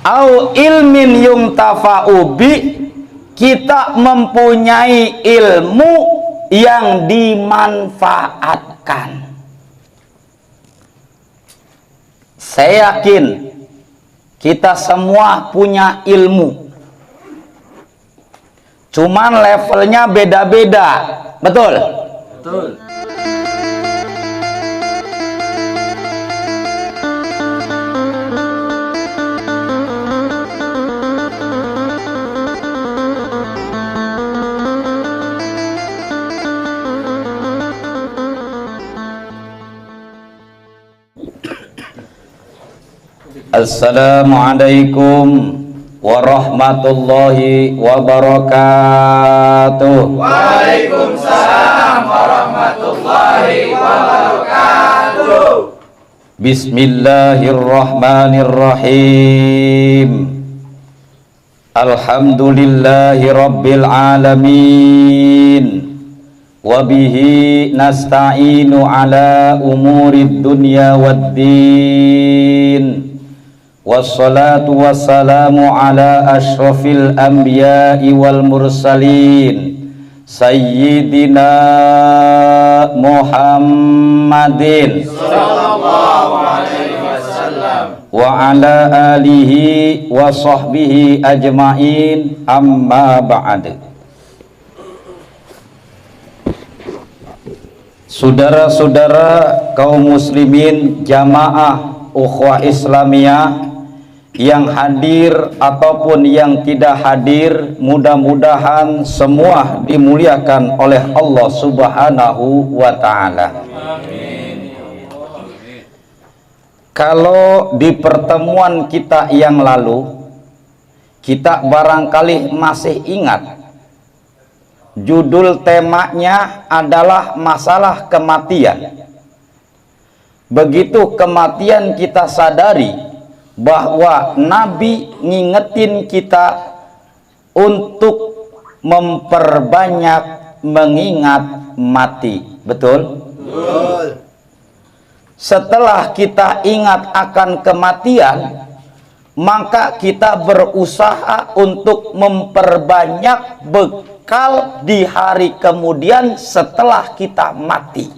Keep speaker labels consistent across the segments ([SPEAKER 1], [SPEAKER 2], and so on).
[SPEAKER 1] au ilmin yungtafa'u bi, kita mempunyai ilmu yang dimanfaatkan. Saya yakin kita semua punya ilmu, cuman levelnya beda-beda. Betul?
[SPEAKER 2] Betul.
[SPEAKER 1] Assalamualaikum warahmatullahi wabarakatuh.
[SPEAKER 2] Waalaikumsalam warahmatullahi wabarakatuh.
[SPEAKER 1] Bismillahirrahmanirrahim. Alhamdulillahi rabbil alamin. Wabihi nasta'inu ala umurid dunya waddin. Wassalatu wassalamu ala ashrafil anbiya'i wal mursalin Sayyidina Muhammadin
[SPEAKER 2] Sallallahu alaihi wasallam
[SPEAKER 1] wa ala alihi wa sahbihi ajma'in, amma ba'd. Saudara-saudara kaum muslimin jamaah ukhwah Islamiyah yang hadir ataupun yang tidak hadir, mudah-mudahan semua dimuliakan oleh Allah Subhanahu wa ta'ala.
[SPEAKER 2] Amin.
[SPEAKER 1] Kalau di pertemuan kita yang lalu, kita barangkali masih ingat, judul temanya adalah masalah kematian. Begitu kematian kita sadari bahwa Nabi ngingetin kita untuk memperbanyak mengingat mati. Betul?
[SPEAKER 2] Betul.
[SPEAKER 1] Setelah kita ingat akan kematian, maka kita berusaha untuk memperbanyak bekal di hari kemudian setelah kita mati,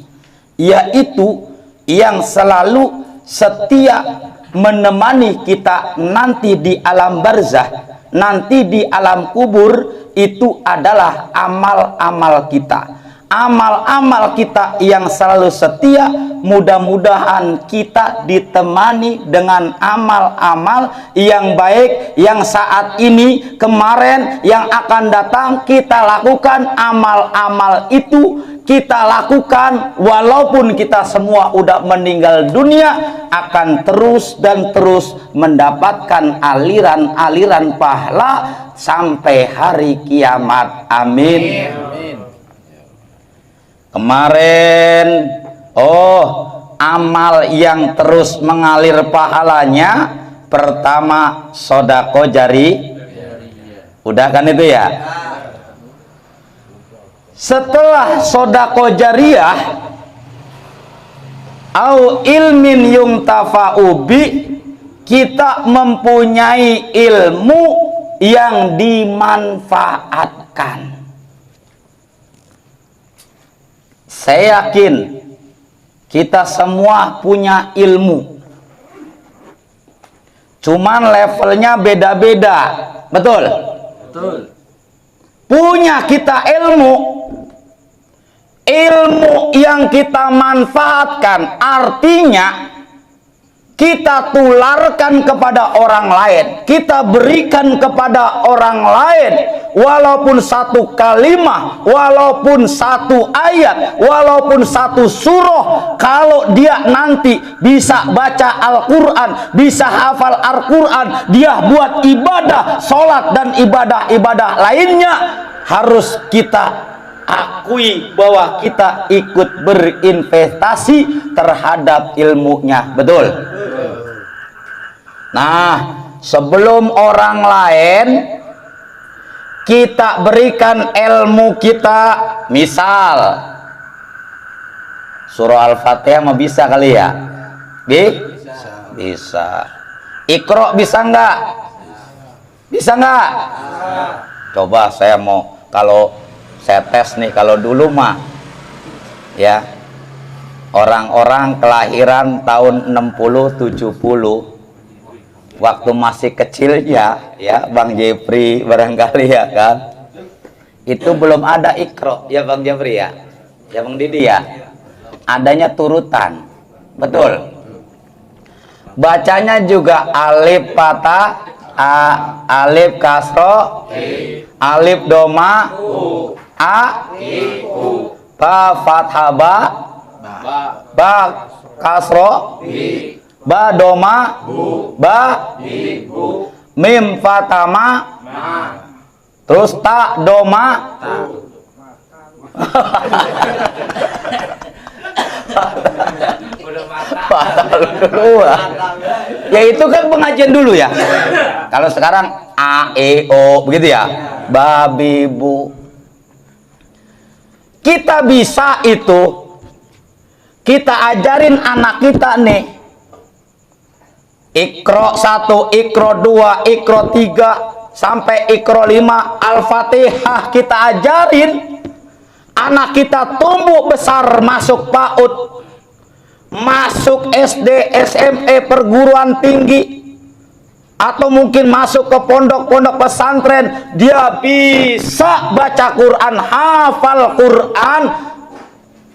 [SPEAKER 1] yaitu yang selalu setia menemani kita nanti di alam barzah, nanti di alam kubur. Itu adalah amal-amal kita, amal-amal kita yang selalu setia. Mudah-mudahan kita ditemani dengan amal-amal yang baik, yang saat ini, kemarin, yang akan datang kita lakukan. Amal-amal itu kita lakukan walaupun kita semua udah meninggal dunia, akan terus dan terus mendapatkan aliran-aliran pahala sampai hari kiamat. Amin.
[SPEAKER 2] Amin.
[SPEAKER 1] Kemarin, amal yang terus mengalir pahalanya, pertama sodako jari. Udah kan itu ya? Setelah sodako jariyah au ilmin yungtafa'u bi, kita mempunyai ilmu yang dimanfaatkan. Saya yakin kita semua punya ilmu, cuman levelnya beda-beda. Betul?
[SPEAKER 2] Betul.
[SPEAKER 1] Punya kita ilmu yang kita manfaatkan, artinya kita tularkan kepada orang lain, kita berikan kepada orang lain, walaupun satu kalimat, walaupun satu ayat, walaupun satu surah. Kalau dia nanti bisa baca Al-Quran, bisa hafal Al-Quran, dia buat ibadah, sholat dan ibadah-ibadah lainnya, harus kita akui bahwa kita ikut berinvestasi terhadap ilmunya. Betul? Nah, sebelum orang lain kita berikan ilmu kita, misal surah Al-Fatihah mah bisa kali ya? Bisa. Iqra bisa enggak? Bisa nggak? Coba saya mau, kalau saya tes nih, kalau dulu mah ya orang-orang kelahiran tahun 60-70 waktu masih kecil ya Bang Jepri barangkali ya kan, itu belum ada Iqra ya Bang Jepri ya Bang Didi ya, adanya turutan, betul. Bacanya juga alif patah, alif kasro, alif doma, ba fathah ba kasro, ba doma, ba mim fatama, terus ta doma, dulu ya, itu kan pengajian dulu ya. Kalau sekarang a e o begitu ya, babi bu. Kita bisa itu, kita ajarin anak kita nih, Iqra 1, Iqra 2, Iqra 3 sampai Iqra 5, Al-Fatihah kita ajarin. Anak kita tumbuh besar masuk PAUD, masuk SD, SMA, perguruan tinggi, atau mungkin masuk ke pondok-pondok pesantren, dia bisa baca Quran, hafal Quran.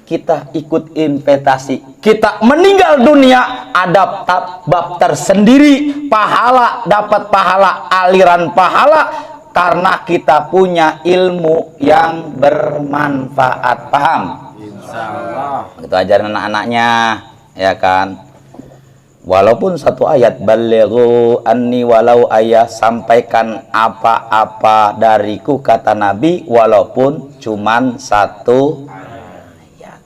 [SPEAKER 1] Kita ikut investasi, kita meninggal dunia ada bab tersendiri, pahala, dapat pahala, aliran pahala, karena kita punya ilmu yang bermanfaat. Paham? Insyaallah. Itu ajaran anak-anaknya, ya kan? Walaupun satu ayat, balighu anni walau ayat, sampaikan apa-apa dariku kata Nabi walaupun cuman satu ayat.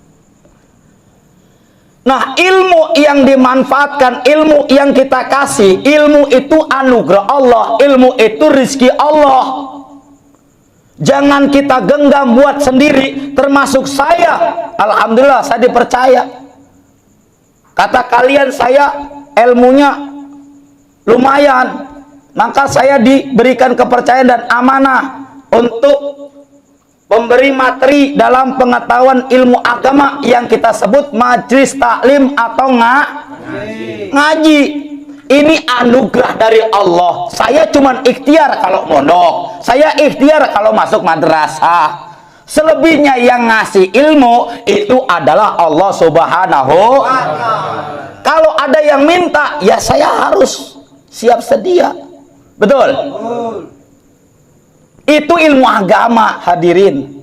[SPEAKER 1] Nah, ilmu yang dimanfaatkan, ilmu yang kita kasih, ilmu itu anugerah Allah, ilmu itu rizki Allah. Jangan kita genggam buat sendiri, termasuk saya. Alhamdulillah saya dipercaya. Kata kalian saya ilmunya lumayan, maka saya diberikan kepercayaan dan amanah untuk memberi materi dalam pengetahuan ilmu agama yang kita sebut majelis taklim atau ngaji. Ini anugerah dari Allah. Saya cuman ikhtiar kalau mondok, saya ikhtiar kalau masuk madrasah. Selebihnya yang ngasih ilmu itu adalah Allah Subhanahu. Kalau ada yang minta, ya saya harus siap sedia. Betul? Itu ilmu agama, hadirin.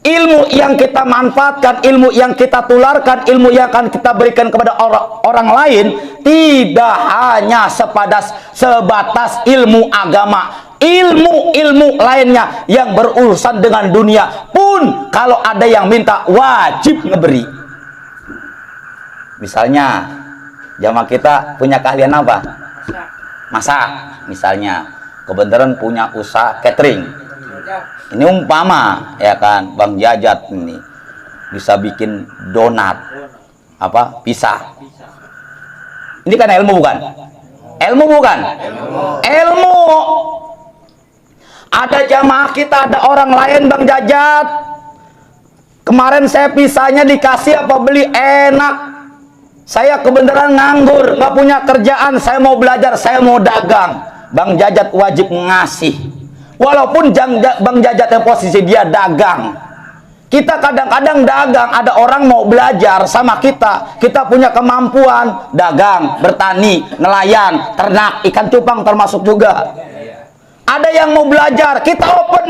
[SPEAKER 1] Ilmu yang kita manfaatkan, ilmu yang kita tularkan, ilmu yang akan kita berikan kepada orang lain, tidak hanya sebatas ilmu agama. Ilmu-ilmu lainnya yang berurusan dengan dunia pun, kalau ada yang minta, wajib ngeberi. Misalnya, jamaah kita punya keahlian apa? Masak. Misalnya, kebenaran punya usaha catering. Ini umpama, ya kan, Bang Jajat ini bisa bikin donat, apa, pisah. Ini kan ilmu bukan? Ilmu bukan? Ilmu. Ada jamaah kita, ada orang lain, Bang Jajat, kemarin saya pisahnya dikasih apa beli, enak. Saya kebenaran nganggur, nggak punya kerjaan, saya mau belajar, saya mau dagang. Bang Jajat wajib ngasih. Walaupun Bang Jajat yang posisi dia dagang, kita kadang-kadang dagang, ada orang mau belajar sama kita, kita punya kemampuan dagang, bertani, nelayan, ternak, ikan cupang termasuk juga. Ada yang mau belajar, kita open.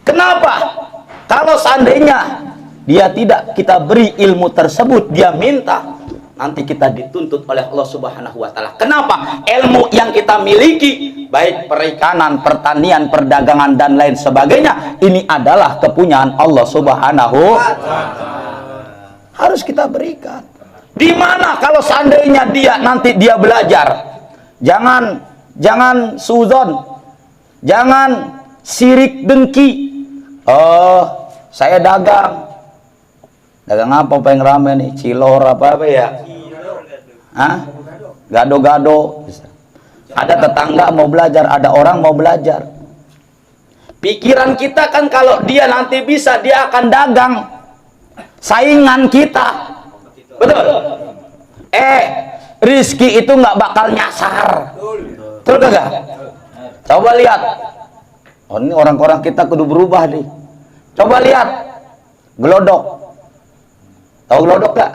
[SPEAKER 1] Kenapa? Kalau seandainya dia tidak kita beri ilmu tersebut, dia minta, nanti kita dituntut oleh Allah Subhanahu wa Ta'ala. Kenapa? Ilmu yang kita miliki, baik perikanan, pertanian, perdagangan, dan lain sebagainya, ini adalah kepunyaan Allah Subhanahu wa Ta'ala. Harus kita berikan. Di mana kalau seandainya dia nanti dia belajar, jangan suzon, jangan sirik dengki. Oh, saya dagang. Dagang apa paling rame nih? Cilor apa ya? Hah? Gado-gado. Ada tetangga mau belajar, ada orang mau belajar. Pikiran kita kan kalau dia nanti bisa, dia akan dagang. Saingan kita. Betul? Rizki itu nggak bakal nyasar. Betul kagak? Coba lihat. Oh, ini orang-orang kita kudu berubah nih. Coba lihat. Gelodok. Tahu gelodok gak?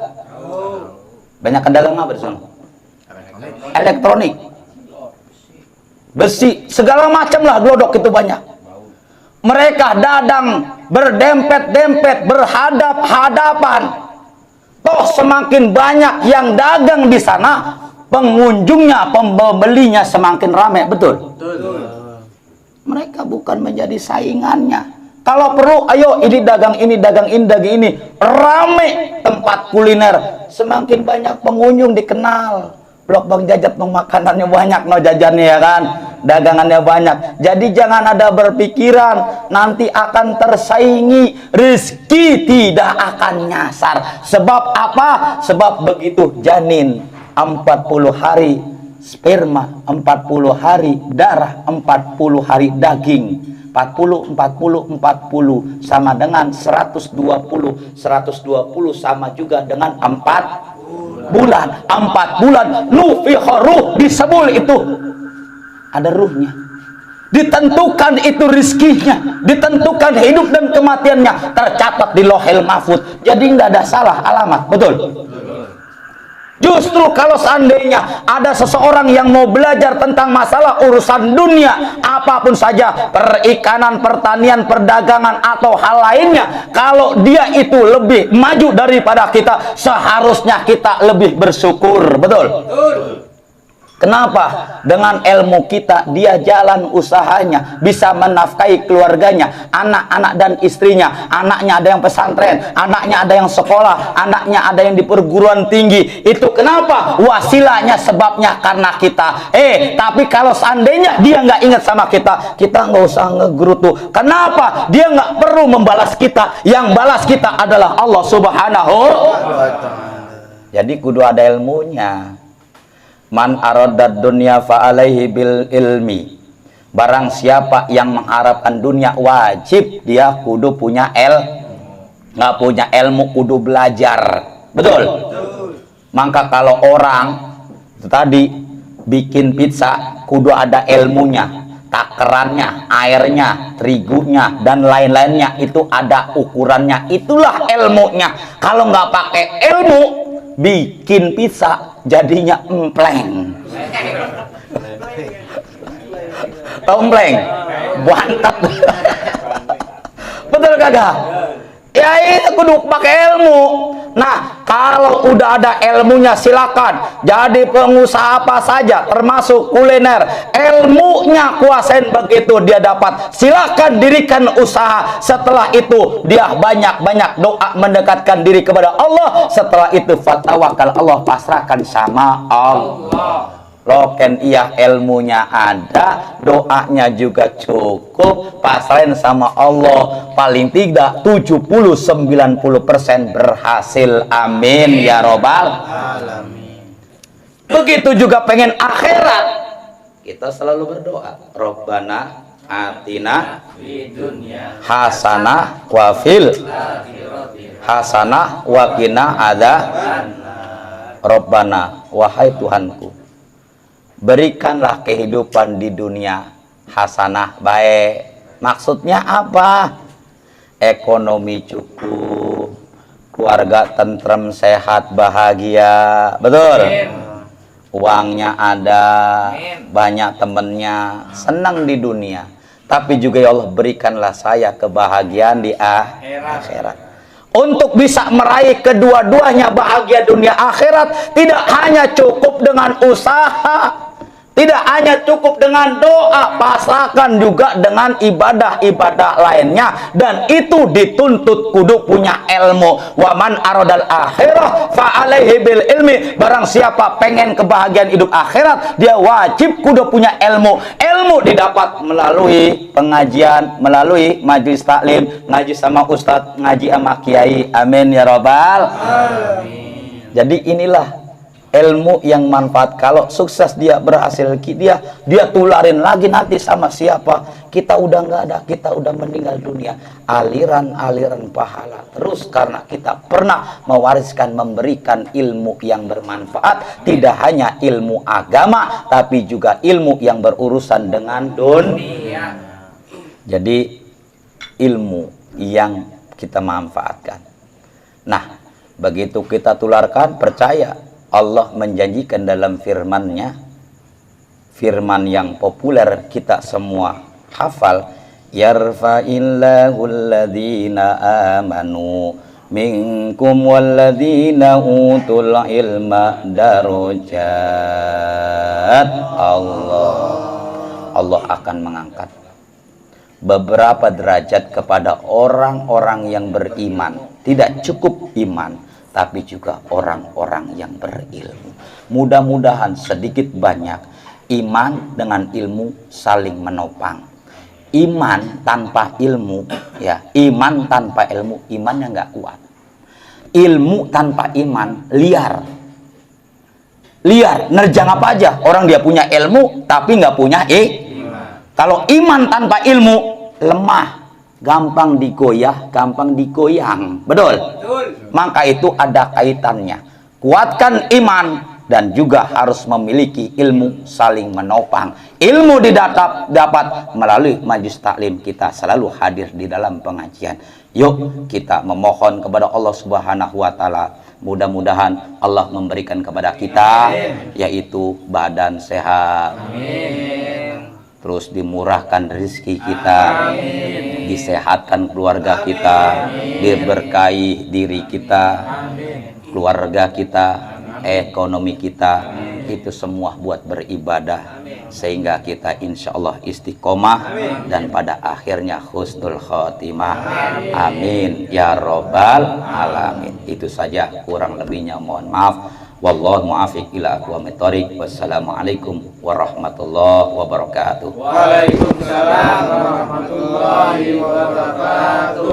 [SPEAKER 1] Banyak dagang apa di sana? Elektronik. Besi, segala macam lah gelodok itu banyak. Mereka dadang berdempet-dempet, berhadap-hadapan. Toh semakin banyak yang dagang di sana, pengunjungnya, pembelinya semakin ramai, betul? Mereka bukan menjadi saingannya. Kalau perlu, ayo ini dagang ini, dagang ini, dagang ini. Rame tempat kuliner, semakin banyak pengunjung dikenal. Blok Bang Jajat, no makanannya banyak, no jajannya ya kan, dagangannya banyak. Jadi jangan ada berpikiran nanti akan tersaingi, rezeki tidak akan nyasar. Sebab apa? Sebab begitu janin 40 hari sperma, 40 hari darah, 40 hari daging. 40 sama dengan 120. 120 sama juga dengan 4 bulan. 4 bulan nufikha ruh, disebul itu ada ruhnya, ditentukan itu rizkinya, ditentukan hidup dan kematiannya, tercatat di Lauhil Mahfuz. Jadi nggak ada salah alamat, betul? Justru kalau seandainya ada seseorang yang mau belajar tentang masalah urusan dunia, apapun saja, perikanan, pertanian, perdagangan, atau hal lainnya, kalau dia itu lebih maju daripada kita, seharusnya kita lebih bersyukur, betul? Kenapa? Dengan ilmu kita dia jalan usahanya, bisa menafkahi keluarganya, anak-anak dan istrinya. Anaknya ada yang pesantren, anaknya ada yang sekolah, anaknya ada yang di perguruan tinggi. Itu kenapa? Wasilahnya, sebabnya karena kita. Tapi kalau seandainya dia nggak ingat sama kita, kita nggak usah ngegerutu. Kenapa? Dia nggak perlu membalas kita. Yang balas kita adalah Allah Subhanahu wa Ta'ala. Jadi kudu ada ilmunya. Man aradad dunya fa alaihi bil ilmi. Barang siapa yang mengharapkan dunia, wajib dia kudu punya nggak punya ilmu kudu belajar, betul? Maka kalau orang itu tadi bikin pizza kudu ada ilmunya, takarannya, airnya, terigunya, dan lain-lainnya itu ada ukurannya, itulah ilmunya. Kalau nggak pakai ilmu, bikin pizza jadinya empleng. Tahu empleng? Bantat. Betul kagak? Ya ini kudu pakai ilmu. Nah, kalau udah ada ilmunya silakan jadi pengusaha apa saja, termasuk kuliner. Ilmunya kuasain, begitu dia dapat, silakan dirikan usaha. Setelah itu dia banyak-banyak doa mendekatkan diri kepada Allah. Setelah itu fatawakal Allah, pasrahkan sama Allah. Loken iya ilmunya ada, doanya juga cukup, pasrahin sama Allah. Paling tidak 70-90% berhasil. Amin ya robbal alamin. Begitu juga pengen akhirat, kita selalu berdoa, Robbana atina hasanah wa fil hasanah wa qina adzaban. Robbana, wahai Tuhanku, berikanlah kehidupan di dunia hasanah, baik. Maksudnya apa? Ekonomi cukup, keluarga tentrem, sehat, bahagia, betul? Uangnya ada, banyak temennya, senang di dunia. Tapi juga ya Allah, berikanlah saya kebahagiaan di akhirat. Untuk bisa meraih kedua-duanya, bahagia dunia akhirat, tidak hanya cukup dengan usaha, tidak hanya cukup dengan doa, pasrahkan juga dengan ibadah-ibadah lainnya. Dan itu dituntut kudu punya ilmu. Waman aradal akhirah fa alaihi bil ilmi. Barang siapa pengen kebahagiaan hidup akhirat, dia wajib kudu punya ilmu. Ilmu didapat melalui pengajian, melalui majelis taklim, ngaji sama ustadz, ngaji sama kiai. Amin ya robbal alamin. Jadi inilah ilmu yang manfaat. Kalau sukses dia berhasil, dia tularin lagi nanti sama siapa, kita udah nggak ada, kita udah meninggal dunia. Aliran-aliran pahala terus karena kita pernah mewariskan, memberikan ilmu yang bermanfaat, tidak hanya ilmu agama tapi juga ilmu yang berurusan dengan dunia. Jadi ilmu yang kita manfaatkan. Nah, begitu kita tularkan, percaya Allah menjanjikan dalam firman-Nya, firman yang populer kita semua hafal, yarfa'illahu alladhina amanu minkum walladhina utul ilma darajat. Allah akan mengangkat beberapa derajat kepada orang-orang yang beriman. Tidak cukup iman, tapi juga orang-orang yang berilmu. Mudah-mudahan sedikit banyak iman dengan ilmu saling menopang. Iman tanpa ilmu, ya, iman tanpa ilmu, imannya nggak kuat. Ilmu tanpa iman liar, nerjang apa aja. Orang dia punya ilmu tapi nggak punya Kalau iman tanpa ilmu lemah, gampang digoyah, gampang digoyang. Betul? Maka itu ada kaitannya. Kuatkan iman dan juga harus memiliki ilmu saling menopang. Ilmu dapat melalui majelis taklim, kita selalu hadir di dalam pengajian. Yuk kita memohon kepada Allah Subhanahu wa taala, mudah-mudahan Allah memberikan kepada kita yaitu badan sehat. Terus dimurahkan rezeki kita, disehatkan keluarga kita, diberkahi diri kita, keluarga kita, ekonomi kita, itu semua buat beribadah sehingga kita insya Allah istiqomah dan pada akhirnya husnul khotimah. Amin ya robbal alamin. Itu saja, kurang lebihnya mohon maaf. Wallahu muwaffiq ila aqwamit thoriq. Wassalamualaikum warahmatullahi wabarakatuh.
[SPEAKER 2] Waalaikumsalam warahmatullahi wabarakatuh.